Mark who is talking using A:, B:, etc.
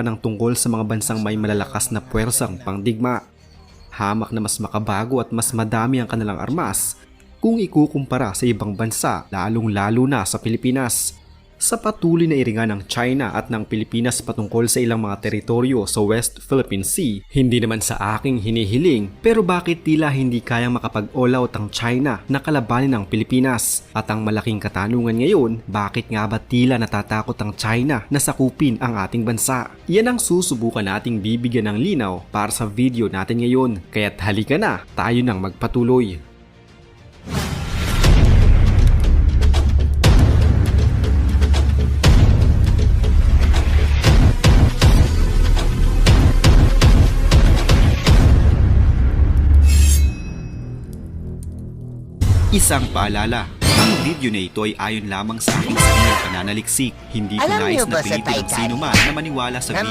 A: ng tungkol sa mga bansang may malalakas na puwersang pangdigma. Hamak na mas makabago at mas madami ang kanilang armas kung ikukumpara sa ibang bansa, lalong-lalo na sa Pilipinas. Sa patuloy na iringan ng China at ng Pilipinas patungkol sa ilang mga teritoryo sa West Philippine Sea, hindi naman sa aking hinihiling, pero bakit tila hindi kayang makapag-all out ang China na kalabanin ng Pilipinas? At ang malaking katanungan ngayon, bakit nga ba tila natatakot ang China na sakupin ang ating bansa? Yan ang susubukan nating bibigyan ng linaw para sa video natin ngayon. Kaya't halika na, tayo nang magpatuloy. Isang paalala, ang video na ito ay ayon lamang sa aking sariling pananaliksik. Hindi ko
B: Alam
A: nais
B: niyo
A: na
B: ba sa
A: pilitin ang
B: Titanic
A: sino man na maniwala sa
B: na
A: video